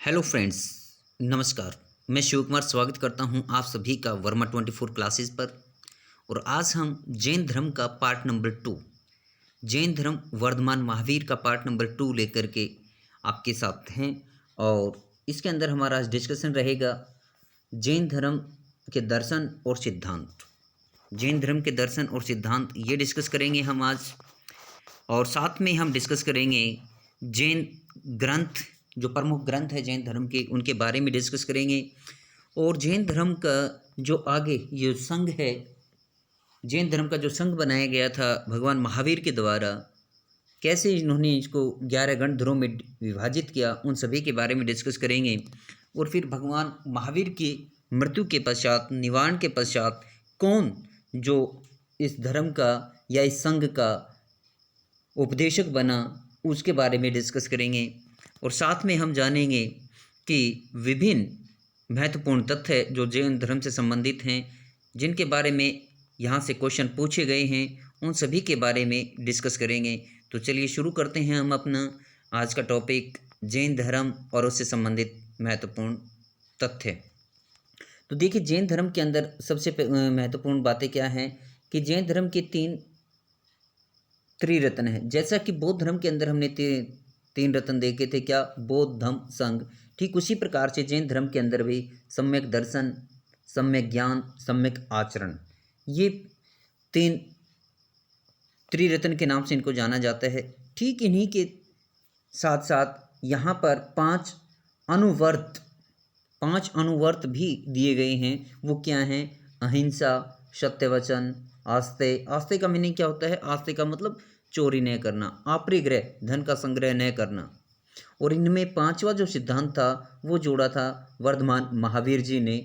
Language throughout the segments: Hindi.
हेलो फ्रेंड्स, नमस्कार। मैं शिव कुमार स्वागत करता हूं आप सभी का वर्मा 24 क्लासेस पर। और आज हम जैन धर्म का पार्ट नंबर 2, जैन धर्म वर्धमान महावीर का पार्ट नंबर 2 लेकर के आपके साथ हैं। और इसके अंदर हमारा आज डिस्कशन रहेगा जैन धर्म के दर्शन और सिद्धांत। जैन धर्म के दर्शन और सिद्धांत ये डिस्कस करेंगे हम आज। और साथ में हम डिस्कस करेंगे जैन ग्रंथ, जो प्रमुख ग्रंथ है जैन धर्म के, उनके बारे में डिस्कस करेंगे। और जैन धर्म का जो आगे ये संघ है, जैन धर्म का जो संघ बनाया गया था भगवान महावीर के द्वारा, कैसे इन्होंने इसको 11 गणधरों में विभाजित किया, उन सभी के बारे में डिस्कस करेंगे। और फिर भगवान महावीर की मृत्यु के पश्चात, निवारण के पश्चात, कौन जो इस धर्म का या इस संघ का उपदेशक बना, उसके बारे में डिस्कस करेंगे। और साथ में हम जानेंगे कि विभिन्न महत्वपूर्ण तथ्य जो जैन धर्म से संबंधित हैं, जिनके बारे में यहाँ से क्वेश्चन पूछे गए हैं, उन सभी के बारे में डिस्कस करेंगे। तो चलिए शुरू करते हैं हम अपना आज का टॉपिक, जैन धर्म और उससे संबंधित महत्वपूर्ण तथ्य। तो देखिए, जैन धर्म के अंदर सबसे महत्वपूर्ण बातें क्या हैं कि जैन धर्म के 3 त्रिरत्न हैं। जैसा कि बौद्ध धर्म के अंदर हमने 3 रत्न देखे थे, क्या? बौद्ध, धम्म, संघ। ठीक उसी प्रकार से जैन धर्म के अंदर भी सम्यक दर्शन, सम्यक ज्ञान, सम्यक आचरण, ये 3 त्रिरत्न के नाम से इनको जाना जाता है। ठीक इन्हीं के साथ साथ यहाँ पर 5 अनुवर्त भी दिए गए हैं। वो क्या हैं? अहिंसा, सत्यवचन, आस्ते। आस्ते का मीनिंग क्या होता है? आस्ते का मतलब चोरी न करना, अपरिग्रह, धन का संग्रह न करना। और इनमें 5वां जो सिद्धांत था वो जोड़ा था वर्धमान महावीर जी ने।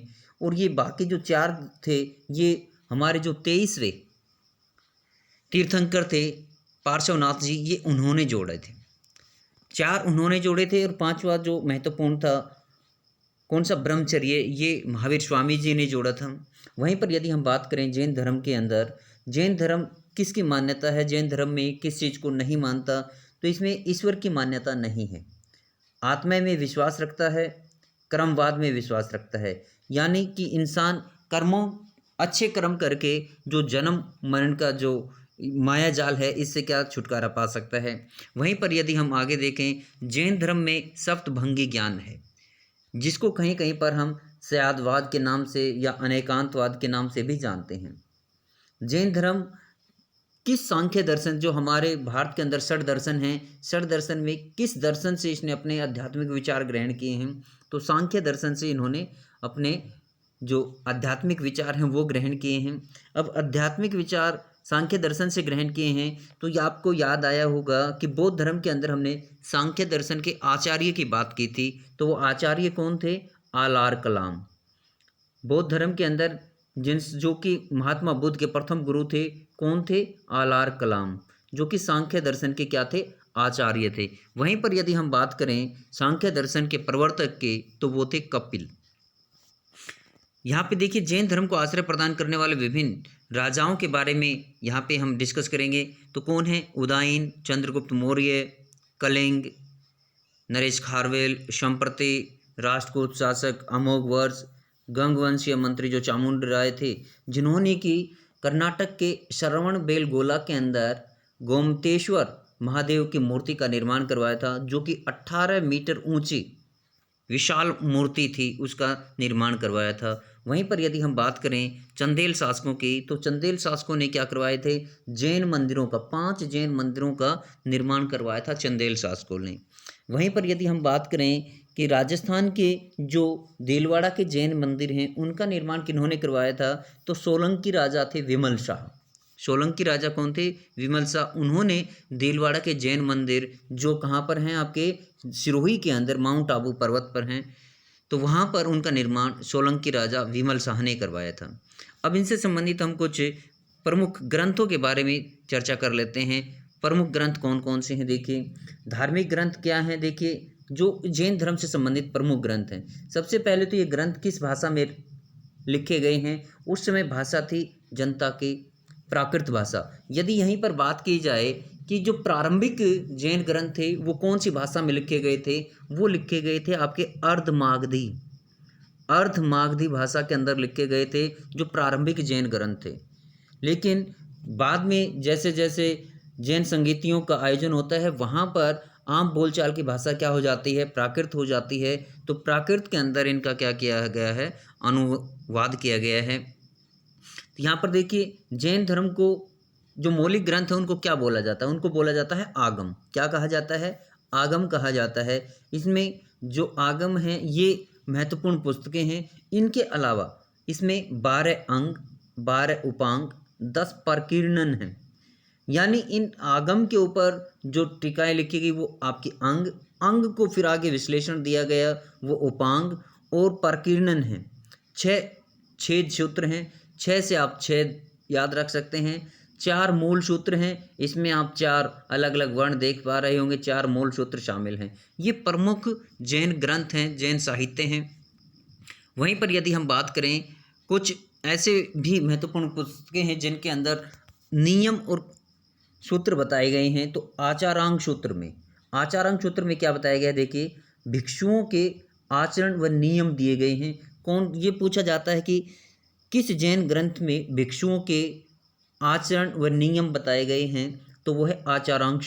और ये बाकी जो 4 थे, ये हमारे जो 23वें तीर्थंकर थे पार्श्वनाथ जी, ये उन्होंने जोड़े थे। 4 उन्होंने जोड़े थे। और 5वां जो महत्वपूर्ण था, कौन सा? ब्रह्मचर्य, ये महावीर स्वामी जी ने जोड़ा था। वहीं पर यदि हम बात करें जैन धर्म के अंदर, जैन धर्म किसकी मान्यता है? जैन धर्म में किस चीज़ को नहीं मानता? तो इसमें ईश्वर की मान्यता नहीं है। आत्मा में विश्वास रखता है, कर्मवाद में विश्वास रखता है। यानी कि इंसान कर्मों, अच्छे कर्म करके जो जन्म मरण का जो माया जाल है, इससे क्या छुटकारा पा सकता है। वहीं पर यदि हम आगे देखें, जैन धर्म में सप्तभंगी ज्ञान है, जिसको कहीं कहीं पर हम सयादवाद के नाम से या अनेकांतवाद के नाम से भी जानते हैं। जैन धर्म किस सांख्य दर्शन, जो हमारे भारत के अंदर 6 दर्शन हैं, 6 दर्शन में किस दर्शन से इसने अपने आध्यात्मिक विचार ग्रहण किए हैं? तो सांख्य दर्शन से इन्होंने अपने जो आध्यात्मिक विचार हैं वो ग्रहण किए हैं। अब आध्यात्मिक विचार सांख्य दर्शन से ग्रहण किए हैं, तो ये आपको याद आया होगा कि बौद्ध धर्म के अंदर हमने सांख्य दर्शन के आचार्य की बात की थी। तो वो आचार्य कौन थे? आलार कलाम। बौद्ध धर्म के अंदर जो कि महात्मा बुद्ध के प्रथम गुरु थे, कौन थे? आलार कलाम, जो कि सांख्य दर्शन के क्या थे? आचार्य थे। वहीं पर यदि हम बात करें सांख्य दर्शन के प्रवर्तक के, तो वो थे कपिल। यहाँ पे देखिए, जैन धर्म को आश्रय प्रदान करने वाले विभिन्न राजाओं के बारे में यहाँ पे हम डिस्कस करेंगे। तो कौन है? उदयन, चंद्रगुप्त मौर्य, कलिंग, नरेश खारवेल, संप्रति, राष्ट्रकूट शासक, अमोघवर्ष, गंगवंशीय मंत्री जो चामुंड राय थे, जिन्होंने कि कर्नाटक के श्रवण बेलगोला के अंदर गोमतेश्वर महादेव की मूर्ति का निर्माण करवाया था, जो कि 18 मीटर ऊंची विशाल मूर्ति थी, उसका निर्माण करवाया था। वहीं पर यदि हम बात करें चंदेल शासकों की, तो चंदेल शासकों ने क्या करवाए थे? जैन मंदिरों का, 5 जैन मंदिरों का निर्माण करवाया था चंदेल शासकों ने। वहीं पर यदि हम बात करें कि राजस्थान के जो देलवाड़ा के जैन मंदिर हैं, उनका निर्माण किन्होंने करवाया था? तो सोलंकी राजा थे विमल शाह। सोलंकी राजा कौन थे? विमल शाह। उन्होंने देलवाड़ा के जैन मंदिर, जो कहाँ पर हैं? आपके सिरोही के अंदर, माउंट आबू पर्वत पर हैं, तो वहाँ पर उनका निर्माण सोलंकी राजा विमल शाह ने करवाया था। अब इनसे संबंधित हम कुछ प्रमुख ग्रंथों के बारे में चर्चा कर लेते हैं। प्रमुख ग्रंथ कौन कौन से हैं? देखिए, धार्मिक ग्रंथ क्या हैं? देखिए, जो जैन धर्म से संबंधित प्रमुख ग्रंथ हैं, सबसे पहले तो ये ग्रंथ किस भाषा में लिखे गए हैं? उस समय भाषा थी जनता की प्राकृत भाषा। यदि यहीं पर बात की जाए कि जो प्रारंभिक जैन ग्रंथ थे वो कौन सी भाषा में लिखे गए थे, वो लिखे गए थे आपके अर्धमागधी भाषा के अंदर लिखे गए थे जो प्रारंभिक जैन ग्रंथ थे। लेकिन बाद में जैसे जैसे जैन संगीतियों का आयोजन होता है वहाँ पर आम बोलचाल की भाषा क्या हो जाती है, प्राकृत हो जाती है। तो प्राकृत के अंदर इनका क्या किया गया है, अनुवाद किया गया है। तो यहाँ पर देखिए जैन धर्म को जो मौलिक ग्रंथ है उनको क्या बोला जाता है, उनको बोला जाता है आगम। क्या कहा जाता है, आगम कहा जाता है। इसमें जो आगम हैं ये महत्वपूर्ण पुस्तकें हैं। इनके अलावा इसमें 12 अंग, 12 उपांग, 10 प्रकीर्णन हैं। यानी इन आगम के ऊपर जो टीकाएँ लिखी गई वो आपकी अंग को फिर आगे विश्लेषण दिया गया वो उपांग और प्रकीर्णन हैं। 6 छेद सूत्र हैं, 6 से आप छेद याद रख सकते हैं। 4 मूल सूत्र हैं, इसमें आप 4 अलग अलग वर्ण देख पा रहे होंगे, 4 मूल सूत्र शामिल हैं। ये प्रमुख जैन ग्रंथ हैं, जैन साहित्य हैं। वहीं पर यदि हम बात करें कुछ ऐसे भी महत्वपूर्ण पुस्तकें हैं जिनके अंदर नियम और सूत्र बताए गए हैं। तो आचारांग सूत्र में क्या बताया गया है, देखिए भिक्षुओं के आचरण व नियम दिए गए हैं। कौन, ये पूछा जाता है कि किस जैन ग्रंथ में भिक्षुओं के आचरण व नियम बताए गए हैं, तो वो है आचारांग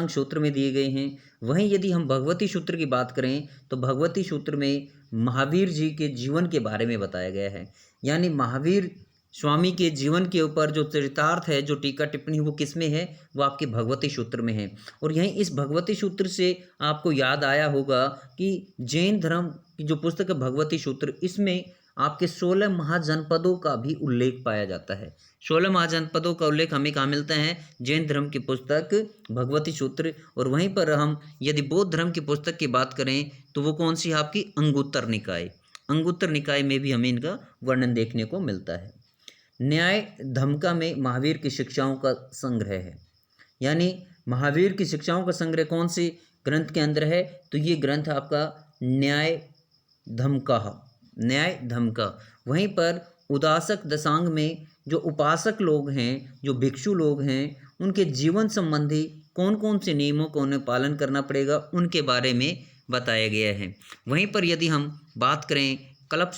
सूत्र में दिए गए हैं। वहीं यदि हम भगवती सूत्र की बात करें तो भगवती सूत्र में महावीर जी के जीवन के बारे में बताया गया है। यानी महावीर स्वामी के जीवन के ऊपर जो चरितार्थ है, जो टीका टिप्पणी वो किस में है, वो आपके भगवती सूत्र में है। और यहीं इस भगवती सूत्र से आपको याद आया होगा कि जैन धर्म की जो पुस्तक है भगवती सूत्र, इसमें आपके 16 महाजनपदों का भी उल्लेख पाया जाता है। 16 महाजनपदों का उल्लेख हमें कहाँ मिलता है, जैन धर्म की पुस्तक भगवती सूत्र। और वहीं पर हम यदि बौद्ध धर्म की पुस्तक की बात करें तो वो कौन सी है, आपकी अंगुत्तर निकाय में भी हमें इनका वर्णन देखने को मिलता है। न्याय धम्का में महावीर की शिक्षाओं का संग्रह है। यानी महावीर की शिक्षाओं का संग्रह कौन से ग्रंथ के अंदर है, तो ये ग्रंथ आपका न्याय धम्का। वहीं पर उदासक दशांग में जो उपासक लोग हैं, जो भिक्षु लोग हैं, उनके जीवन संबंधी कौन कौन से नियमों को उन्हें पालन करना पड़ेगा उनके बारे में बताया गया है। वहीं पर यदि हम बात करें कल्प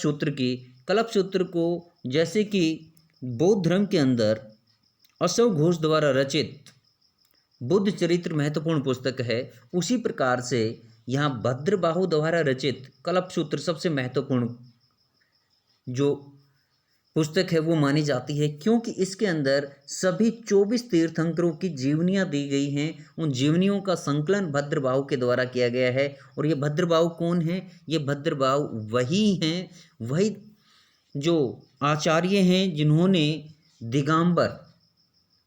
सूत्र को जैसे कि बौद्ध धर्म के अंदर अशोक घोष द्वारा रचित बुद्ध चरित्र महत्वपूर्ण पुस्तक है, उसी प्रकार से यहाँ भद्रबाहु द्वारा रचित कल्प सूत्र सबसे महत्वपूर्ण जो पुस्तक है वो मानी जाती है, क्योंकि इसके अंदर सभी 24 तीर्थंकरों की जीवनियाँ दी गई हैं। उन जीवनियों का संकलन भद्रबाहु के द्वारा किया गया है। और ये भद्रबाहु कौन है, ये भद्रबाहु वही जो आचार्य हैं जिन्होंने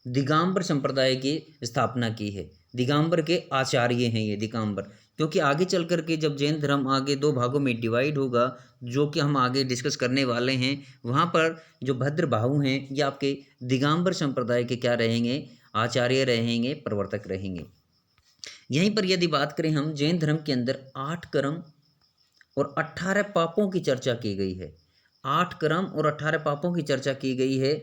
दिगंबर संप्रदाय की स्थापना की है। दिगंबर के आचार्य हैं ये दिगंबर, क्योंकि आगे चल कर के जब जैन धर्म आगे 2 भागों में डिवाइड होगा, जो कि हम आगे डिस्कस करने वाले हैं, वहाँ पर जो भद्रबाहु हैं ये आपके दिगंबर संप्रदाय के क्या रहेंगे, आचार्य रहेंगे, प्रवर्तक रहेंगे। यहीं पर यदि बात करें हम जैन धर्म के अंदर 8 कर्म और 18 पापों की चर्चा की गई है। 8 कर्म और 18 पापों की चर्चा की गई है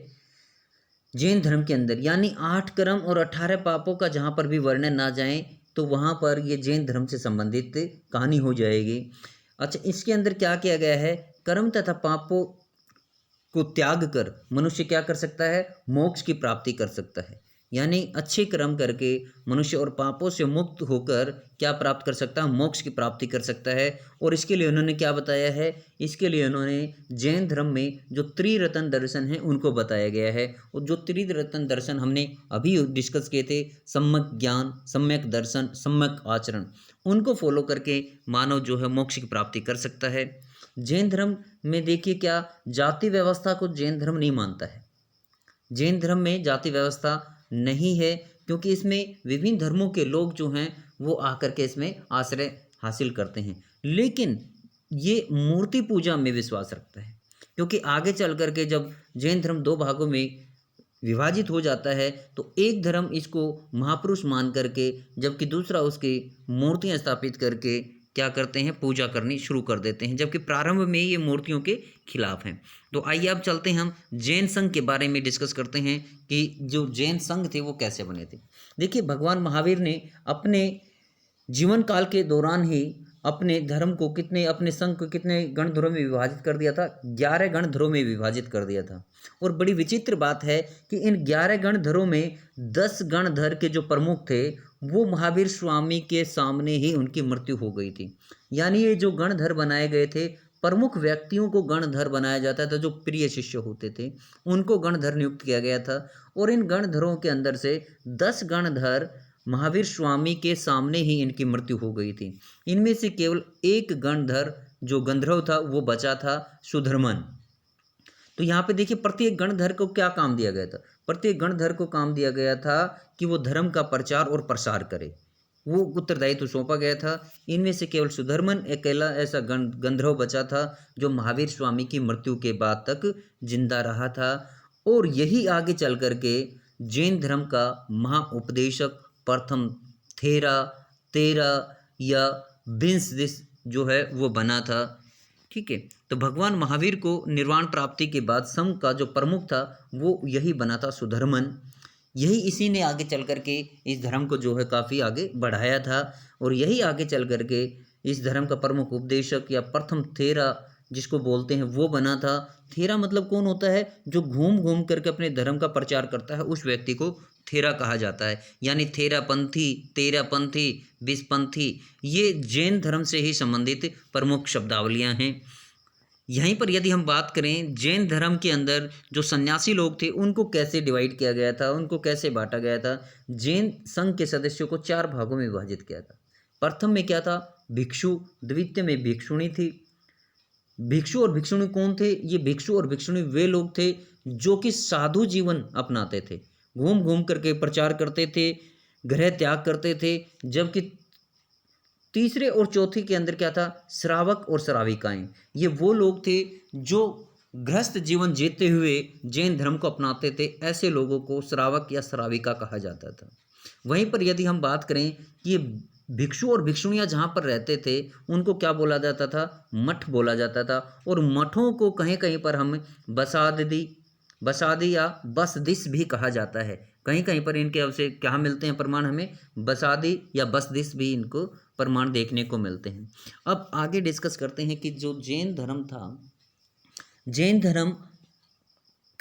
जैन धर्म के अंदर। यानी 8 कर्म और 18 पापों का जहाँ पर भी वर्णन ना जाए तो वहाँ पर ये जैन धर्म से संबंधित कहानी हो जाएगी। अच्छा, इसके अंदर क्या किया गया है, कर्म तथा पापों को त्याग कर मनुष्य क्या कर सकता है, मोक्ष की प्राप्ति कर सकता है। यानी अच्छे कर्म करके मनुष्य और पापों से मुक्त होकर क्या प्राप्त कर सकता है, मोक्ष की प्राप्ति कर सकता है। और इसके लिए उन्होंने क्या बताया है, इसके लिए उन्होंने जैन धर्म में जो त्रिरत्न दर्शन है उनको बताया गया है। और जो त्रिरत्न दर्शन हमने अभी डिस्कस किए थे, सम्यक ज्ञान, सम्यक दर्शन, सम्यक आचरण, उनको फॉलो करके मानव जो है मोक्ष की प्राप्ति कर सकता है। जैन धर्म में देखिए क्या जाति व्यवस्था को जैन धर्म नहीं मानता है। जैन धर्म में जाति व्यवस्था नहीं है, क्योंकि इसमें विभिन्न धर्मों के लोग जो हैं वो आकर के इसमें आश्रय हासिल करते हैं। लेकिन ये मूर्ति पूजा में विश्वास रखता है, क्योंकि आगे चल कर के जब जैन धर्म 2 भागों में विभाजित हो जाता है तो एक धर्म इसको महापुरुष मान करके, जबकि दूसरा उसकी मूर्तियां स्थापित करके क्या करते हैं, पूजा करनी शुरू कर देते हैं, जबकि प्रारंभ में ये मूर्तियों के खिलाफ हैं। तो आइए अब चलते हैं, हम जैन संघ के बारे में डिस्कस करते हैं कि जो जैन संघ थे वो कैसे बने थे। देखिए, भगवान महावीर ने अपने जीवन काल के दौरान ही अपने धर्म को अपने संघ को कितने गणधरों में विभाजित कर दिया था, 11 गणधरों में विभाजित कर दिया था। और बड़ी विचित्र बात है कि इन 11 गणधरों में 10 गणधर के जो प्रमुख थे वो महावीर स्वामी के सामने ही उनकी मृत्यु हो गई थी। यानी ये जो गणधर बनाए गए थे, प्रमुख व्यक्तियों को गणधर बनाया जाता था, जो प्रिय शिष्य होते थे उनको गणधर नियुक्त किया गया था। और इन गणधरों के अंदर से 10 गणधर महावीर स्वामी के सामने ही इनकी मृत्यु हो गई थी। इनमें से केवल एक गणधर जो गंधर्व था वो बचा था, सुधर्मन। तो यहाँ पे देखिए, प्रत्येक गणधर को क्या काम दिया गया था, प्रत्येक गणधर को काम दिया गया था कि वो धर्म का प्रचार और प्रसार करे, वो उत्तरदायित्व सौंपा गया था। इनमें से केवल सुधर्मन अकेला ऐसा गंधर्व बचा था जो महावीर स्वामी की मृत्यु के बाद तक जिंदा रहा था। और यही आगे चल करके जैन धर्म का महाउपदेशक प्रथम थेरा, तेरा या विंश जो है वो बना था। ठीक है, तो भगवान महावीर को निर्वाण प्राप्ति के बाद संघ का जो प्रमुख था वो यही बना था, सुधर्मन। यही इसी ने आगे चल कर के इस धर्म को जो है काफ़ी आगे बढ़ाया था। और यही आगे चल कर के इस धर्म का प्रमुख उपदेशक या प्रथम थेरा जिसको बोलते हैं वो बना था। थेरा मतलब कौन होता है, जो घूम घूम करके अपने धर्म का प्रचार करता है, उस व्यक्ति को थेरा कहा जाता है। यानी थेरापंथी, तेरापंथी, विषपंथी, ये जैन धर्म से ही संबंधित प्रमुख शब्दावलियां हैं। यहीं पर यदि हम बात करें, जैन धर्म के अंदर जो सन्यासी लोग थे उनको कैसे डिवाइड किया गया था, उनको कैसे बांटा गया था। जैन संघ के सदस्यों को 4 भागों में विभाजित किया था। प्रथम में क्या था, भिक्षु, द्वितीय में भिक्षुणी थी। भिक्षु और भिक्षुणी कौन थे, ये भिक्षु और भिक्षुणी वे लोग थे जो कि साधु जीवन अपनाते थे, घूम घूम करके प्रचार करते थे, गृह त्याग करते थे। जबकि तीसरे और चौथे के अंदर क्या था, श्रावक और श्राविकाएं, ये वो लोग थे जो गृहस्थ जीवन जीते हुए जैन धर्म को अपनाते थे। ऐसे लोगों को श्रावक या श्राविका कहा जाता था। वहीं पर यदि हम बात करें कि ये भिक्षु और भिक्षुणियाँ जहाँ पर रहते थे उनको क्या बोला जाता था, मठ बोला जाता था। और मठों को कहीं कहीं पर हम बसादी या बसदिश भी कहा जाता है। कहीं कहीं पर इनके अवश्य क्या मिलते हैं प्रमाण, हमें बसादी या बसदिश भी इनको प्रमाण देखने को मिलते हैं। अब आगे डिस्कस करते हैं कि जो जैन धर्म था, जैन धर्म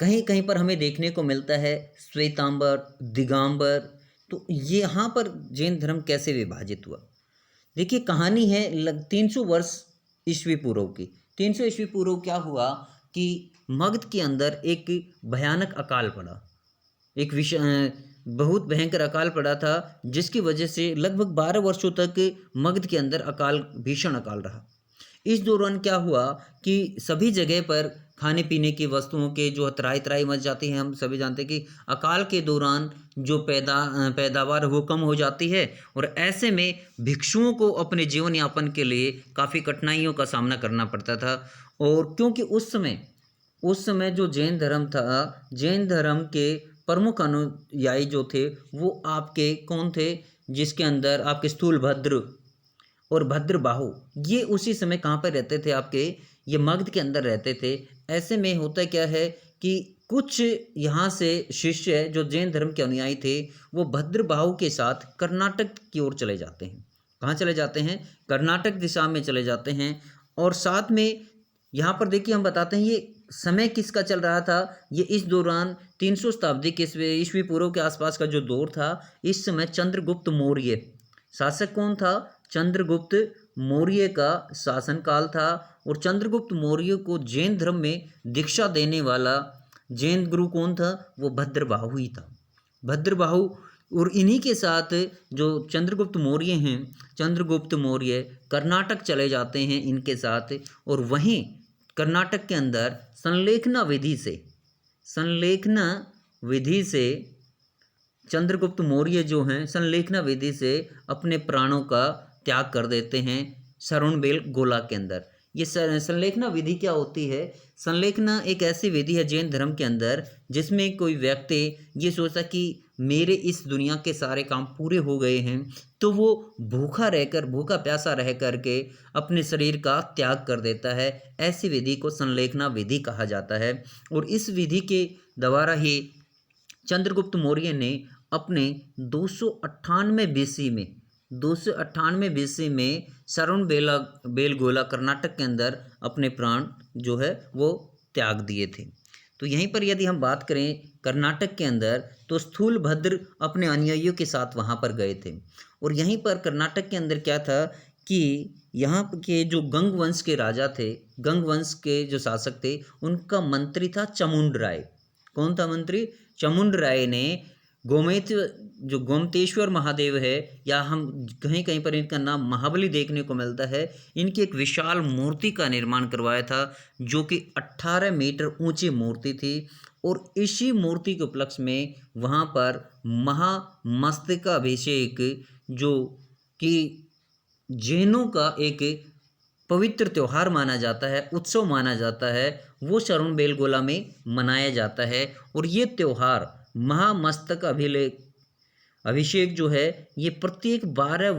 कहीं कहीं पर हमें देखने को मिलता है श्वेतांबर, दिगंबर। तो ये यहाँ पर जैन धर्म कैसे विभाजित हुआ, देखिए कहानी है 300 वर्ष ईस्वी पूर्व की। 300 ईस्वी पूर्व क्या हुआ कि मगध के अंदर एक भयानक अकाल पड़ा, एक बहुत भयंकर अकाल पड़ा था, जिसकी वजह से लगभग 12 वर्षों तक मगध के अंदर भीषण अकाल रहा। इस दौरान क्या हुआ कि सभी जगह पर खाने पीने की वस्तुओं के जो त्राही त्राही मच जाती है। हम सभी जानते हैं कि अकाल के दौरान जो पैदावार वो कम हो जाती है, और ऐसे में भिक्षुओं को अपने जीवन यापन के लिए काफ़ी कठिनाइयों का सामना करना पड़ता था। और क्योंकि उस समय जो जैन धर्म था, जैन धर्म के प्रमुख अनुयायी जो थे वो आपके कौन थे, जिसके अंदर आपके स्थूलभद्र और भद्रबाहु, ये उसी समय कहाँ पर रहते थे, आपके ये मगध के अंदर रहते थे। ऐसे में होता क्या है कि कुछ यहाँ से शिष्य जो जैन धर्म के अनुयायी थे वो भद्रबाहु के साथ कर्नाटक की ओर चले जाते हैं। कहाँ चले जाते हैं, कर्नाटक दिशा में चले जाते हैं। और साथ में यहाँ पर देखिए हम बताते हैं ये समय किसका चल रहा था। ये इस दौरान 300 शताब्दी के ईस्वी पूर्व के आसपास का जो दौर था, इस समय चंद्रगुप्त मौर्य शासक कौन था, चंद्रगुप्त मौर्य का शासनकाल था। और चंद्रगुप्त मौर्य को जैन धर्म में दीक्षा देने वाला जैन गुरु कौन था, वो भद्रबाहु ही था। भद्रबाहु, और इन्हीं के साथ जो चंद्रगुप्त मौर्य हैं, चंद्रगुप्त मौर्य कर्नाटक चले जाते हैं इनके साथ। और वहीं कर्नाटक के अंदर संलेखना विधि से चंद्रगुप्त मौर्य जो हैं संलेखना विधि से अपने प्राणों का त्याग कर देते हैं श्रवणबेल गोला के अंदर। ये संलेखना विधि क्या होती है, संलेखना एक ऐसी विधि है जैन धर्म के अंदर जिसमें कोई व्यक्ति ये सोचता कि मेरे इस दुनिया के सारे काम पूरे हो गए हैं, तो वो भूखा प्यासा रह करके अपने शरीर का त्याग कर देता है। ऐसी विधि को संलेखना विधि कहा जाता है। और इस विधि के द्वारा ही चंद्रगुप्त मौर्य ने अपने 298 बीसी में 298 बीसी में बेलगोला कर्नाटक के अंदर अपने प्राण जो है वो त्याग दिए थे। तो यहीं पर यदि हम बात करें कर्नाटक के अंदर, तो स्थूलभद्र अपने अनुयायियों के साथ वहाँ पर गए थे। और यहीं पर कर्नाटक के अंदर क्या था कि यहाँ के जो गंग वंश के राजा थे, गंग वंश के जो शासक थे, उनका मंत्री था चामुंड राय। कौन था मंत्री? चामुंड राय ने जो गोमतेश्वर महादेव है, या हम कहीं कहीं पर इनका नाम महाबली देखने को मिलता है, इनकी एक विशाल मूर्ति का निर्माण करवाया था, जो कि 18 मीटर ऊंची मूर्ति थी। और इसी मूर्ति के उपलक्ष्य में वहाँ पर महामस्तकाभिषेक, जो कि जैनों का एक पवित्र त्यौहार माना जाता है, उत्सव माना जाता है, वो श्रवणबेलगोला में मनाया जाता है। और ये त्यौहार महामस्तक अभिषेक जो है, ये प्रत्येक 12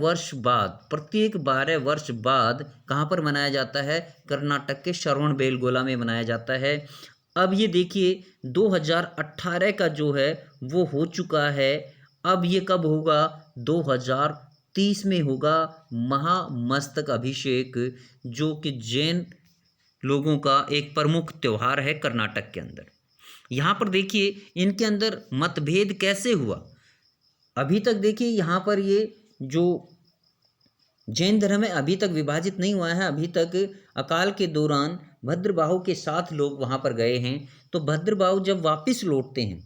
वर्ष बाद कहाँ पर मनाया जाता है? कर्नाटक के श्रवणबेलगोला में मनाया जाता है। अब ये देखिए 2018 का जो है वो हो चुका है। अब ये कब होगा? 2030 में होगा महामस्तक अभिषेक, जो कि जैन लोगों का एक प्रमुख त्यौहार है कर्नाटक के अंदर। यहाँ पर देखिए इनके अंदर मतभेद कैसे हुआ। अभी तक देखिए यहाँ पर ये जो जैन धर्म है अभी तक विभाजित नहीं हुआ है। अभी तक अकाल के दौरान भद्रबाहु के 7 लोग वहाँ पर गए हैं। तो भद्रबाहु जब वापस लौटते हैं,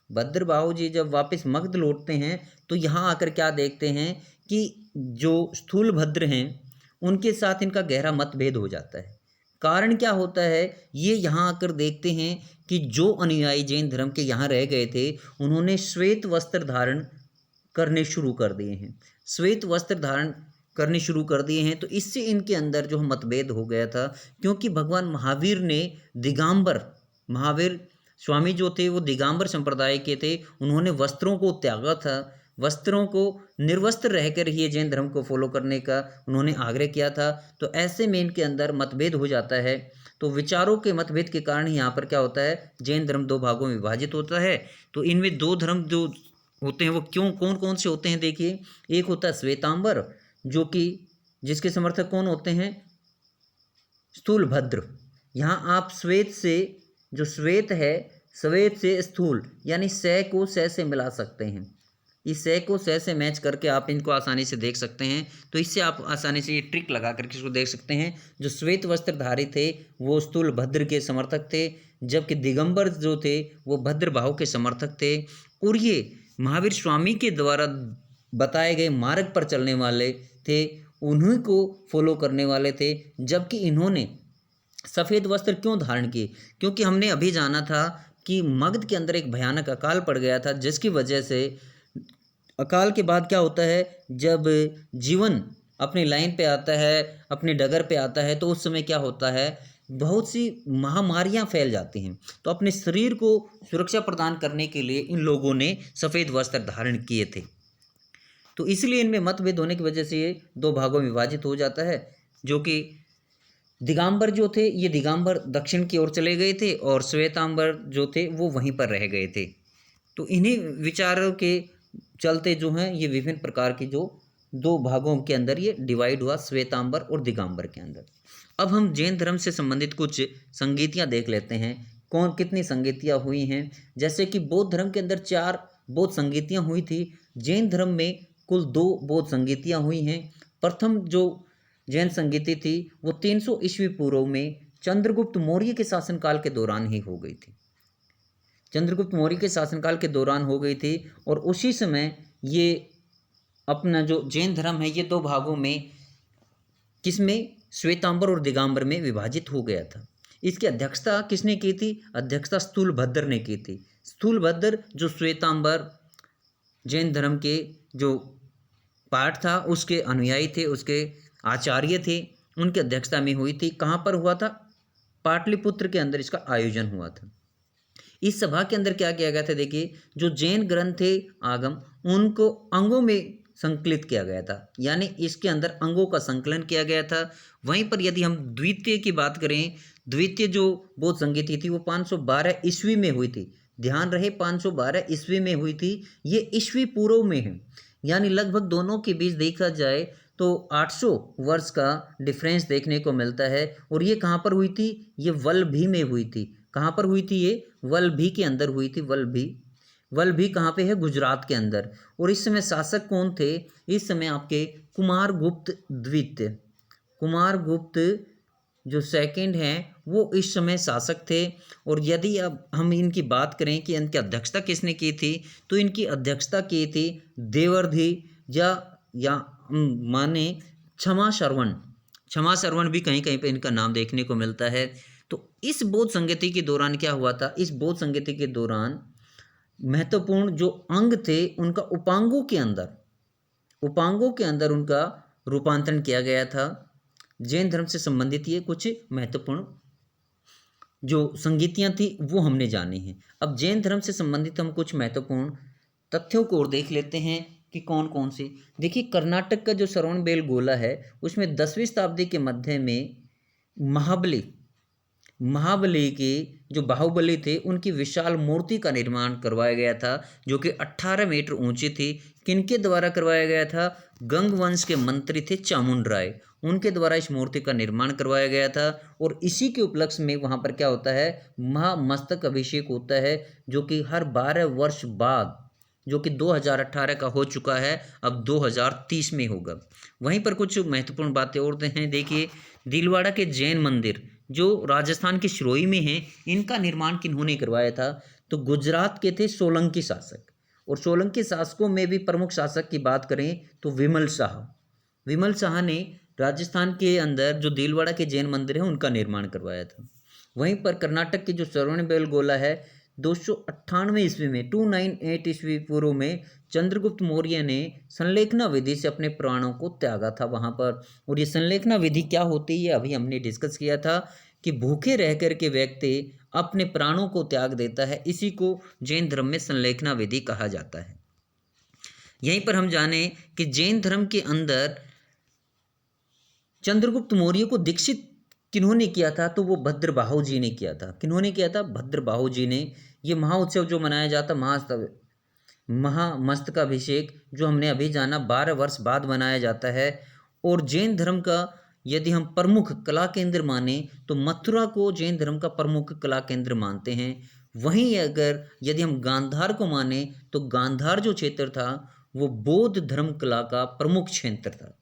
भद्रबाहु जी जब वापस मगध लौटते हैं, तो यहाँ आकर क्या देखते हैं कि जो स्थूलभद्र हैं उनके साथ इनका गहरा मतभेद हो जाता है। कारण क्या होता है? ये यहाँ आकर देखते हैं कि जो अनुयायी जैन धर्म के यहाँ रह गए थे, उन्होंने श्वेत वस्त्र धारण करने शुरू कर दिए हैं, श्वेत वस्त्र धारण करने शुरू कर दिए हैं। तो इससे इनके अंदर जो मतभेद हो गया था, क्योंकि भगवान महावीर ने महावीर स्वामी जो थे वो दिगंबर संप्रदाय के थे, उन्होंने वस्त्रों को त्यागा था, वस्त्रों को निर्वस्त्र रहकर ही जैन धर्म को फॉलो करने का उन्होंने आग्रह किया था। तो ऐसे में इनके अंदर मतभेद हो जाता है। तो विचारों के मतभेद के कारण यहाँ पर क्या होता है? जैन धर्म 2 भागों में विभाजित होता है। तो इनमें 2 धर्म जो होते हैं वो कौन कौन से होते हैं? देखिए, एक होता है श्वेतांबर, जो कि जिसके समर्थक कौन होते हैं? स्थूलभद्र। यहाँ आप श्वेत से, जो श्वेत है, श्वेत से स्थूल यानी स को स से मिला सकते हैं। इस स को स से मैच करके आप इनको आसानी से देख सकते हैं। तो इससे आप आसानी से ये ट्रिक लगा करके इसको देख सकते हैं। जो श्वेत वस्त्रधारी थे वो स्थूलभद्र के समर्थक थे, जबकि दिगंबर जो थे वो भद्रबाहु के समर्थक थे। और ये महावीर स्वामी के द्वारा बताए गए मार्ग पर चलने वाले थे, उन्हीं को फॉलो करने वाले थे। जबकि इन्होंने सफ़ेद वस्त्र क्यों धारण किए? क्योंकि हमने अभी जाना था कि मगध के अंदर एक भयानक अकाल पड़ गया था, जिसकी वजह से अकाल के बाद क्या होता है, जब जीवन अपनी लाइन पे आता है, अपने डगर पे आता है, तो उस समय क्या होता है, बहुत सी महामारियां फैल जाती हैं। तो अपने शरीर को सुरक्षा प्रदान करने के लिए इन लोगों ने सफ़ेद वस्त्र धारण किए थे। तो इसलिए इनमें मतभेद होने की वजह से ये 2 भागों में विभाजित हो जाता है। जो कि दिगंबर जो थे, ये दिगंबर दक्षिण की ओर चले गए थे, और श्वेतांबर जो थे वो वहीं पर रह गए थे। तो इन्हीं विचारों के चलते जो हैं ये विभिन्न प्रकार की जो 2 भागों के अंदर ये डिवाइड हुआ, श्वेतांबर और दिगंबर के अंदर। अब हम जैन धर्म से संबंधित कुछ संगीतियाँ देख लेते हैं, कितनी संगीतियाँ हुई हैं। जैसे कि बौद्ध धर्म के अंदर 4 बौद्ध संगीतियाँ हुई थी। जैन धर्म में कुल 2 बौद्ध संगीतियाँ हुई हैं। प्रथम जो जैन संगीति थी वो 300 ईस्वी पूर्व में चंद्रगुप्त मौर्य के शासनकाल के दौरान ही हो गई थी। चंद्रगुप्त मौर्य के शासनकाल के दौरान हो गई थी। और उसी समय ये अपना जो जैन धर्म है ये 2 भागों में, किसमें? श्वेतांबर और दिगंबर में विभाजित हो गया था। इसकी अध्यक्षता किसने की थी? अध्यक्षता स्थूलभद्र ने की थी। स्थूलभद्र जो श्वेतांबर जैन धर्म के जो पाठ था उसके अनुयायी थे, उसके आचार्य थे, उनकी अध्यक्षता में हुई थी। कहाँ पर हुआ था? पाटलिपुत्र के अंदर इसका आयोजन हुआ था। इस सभा के अंदर क्या किया गया था, देखिए जो जैन ग्रंथ थे आगम, उनको अंगों में संकलित किया गया था, यानी इसके अंदर अंगों का संकलन किया गया था। वहीं पर यदि हम द्वितीय की बात करें, द्वितीय जो बौद्ध संगीति थी वो 512 ईस्वी में हुई थी। ध्यान रहे 512 ईस्वी में हुई थी, ये ईस्वी पूर्व में है, यानी लगभग दोनों के बीच देखा जाए तो 800 वर्ष का डिफरेंस देखने को मिलता है। और ये कहाँ पर हुई थी, ये वल्लभी में हुई थी। कहाँ पर हुई थी, ये वल्लभी के अंदर हुई थी। वल्लभी, वल्लभी कहाँ पे है, गुजरात के अंदर। और इस समय शासक कौन थे, इस समय आपके कुमारगुप्त द्वितीय, कुमारगुप्त जो सेकंड हैं वो इस समय शासक थे। और यदि अब हम इनकी बात करें कि इनकी अध्यक्षता किसने की थी, तो इनकी अध्यक्षता की थी देवर्धि या माने क्षमा श्रवण, क्षमा श्रवण भी कहीं कहीं पे इनका नाम देखने को मिलता है। तो इस बौद्ध संगति के दौरान क्या हुआ था, इस बौद्ध संगति के दौरान महत्वपूर्ण जो अंग थे उनका उपांगों के अंदर उनका रूपांतरण किया गया था। जैन धर्म से संबंधित ये कुछ महत्वपूर्ण जो संगीतियाँ थी वो हमने जानी हैं। अब जैन धर्म से संबंधित हम कुछ महत्वपूर्ण तथ्यों को और देख लेते हैं कि कौन कौन से। देखिए कर्नाटक का जो श्रवणबेलगोला है उसमें 10वीं शताब्दी के मध्य में महाबली के जो बाहुबली थे उनकी विशाल मूर्ति का निर्माण करवाया गया था, जो कि 18 मीटर ऊंची थी। किनके द्वारा करवाया गया था, गंग वंश के मंत्री थे चामुंड राय, उनके द्वारा इस मूर्ति का निर्माण करवाया गया था। और इसी के उपलक्ष्य में वहाँ पर क्या होता है, महामस्तक अभिषेक होता है, जो कि हर 12 वर्ष बाद, जो कि 2018 का हो चुका है, अब 2030 में होगा। वहीं पर कुछ महत्वपूर्ण बातें और हैं। देखिए दिलवाड़ा के जैन मंदिर जो राजस्थान के सिरोही में हैं, इनका निर्माण किन्होंने करवाया था, तो गुजरात के थे सोलंकी शासक। और सोलंकी शासकों में भी प्रमुख शासक की बात करें तो विमल शाह ने राजस्थान के अंदर जो दिलवाड़ा के जैन मंदिर है उनका निर्माण करवाया था। वहीं पर कर्नाटक की जो श्रवणबेलगोला है 298 ईस्वी में 298 ईस्वी पूर्व में चंद्रगुप्त मौर्य ने संलेखना विधि से अपने प्राणों को त्यागा था वहाँ पर। और ये संलेखना विधि क्या होती है, अभी हमने डिस्कस किया था कि भूखे रह कर के व्यक्ति अपने प्राणों को त्याग देता है, इसी को जैन धर्म में संलेखना विधि कहा जाता है। यहीं पर हम जाने कि जैन धर्म के अंदर चंद्रगुप्त मौर्य को दीक्षित किन्होंने किया था, तो वो भद्रबाहु जी ने किया था। किन्होंने किया था, भद्रबाहु जी ने। ये महाउत्सव जो मनाया जाता महामस्तकाभिषेक जो हमने अभी जाना 12 वर्ष बाद मनाया जाता है। और जैन धर्म का यदि हम प्रमुख कला केंद्र माने तो मथुरा को जैन धर्म का प्रमुख कला केंद्र मानते हैं। वहीं अगर यदि हम गांधार को माने तो गांधार जो क्षेत्र था वो बौद्ध धर्म कला का प्रमुख क्षेत्र था।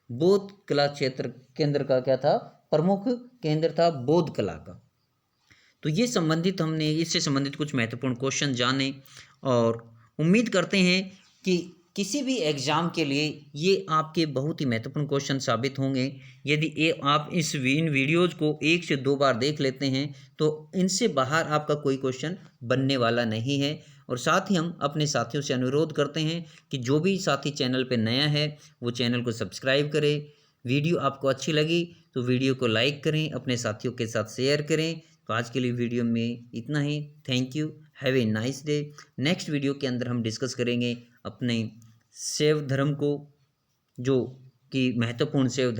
बौद्ध कला क्षेत्र केंद्र का क्या था, प्रमुख केंद्र था बौद्ध कला का। तो ये संबंधित हमने इससे संबंधित कुछ महत्वपूर्ण क्वेश्चन जाने, और उम्मीद करते हैं कि किसी भी एग्ज़ाम के लिए ये आपके बहुत ही महत्वपूर्ण क्वेश्चन साबित होंगे। यदि आप इन वीडियोज़ को 1 से 2 बार देख लेते हैं तो इनसे बाहर आपका कोई क्वेश्चन बनने वाला नहीं है। और साथ ही हम अपने साथियों से अनुरोध करते हैं कि जो भी साथी चैनल पर नया है वो चैनल को सब्सक्राइब करें। वीडियो आपको अच्छी लगी तो वीडियो को लाइक करें, अपने साथियों के साथ शेयर करें। तो आज के लिए वीडियो में इतना ही। Thank you, have a nice day. Next video के अंदर हम डिस्कस करेंगे अपने शैव धर्म को, जो कि महत्वपूर्ण शैव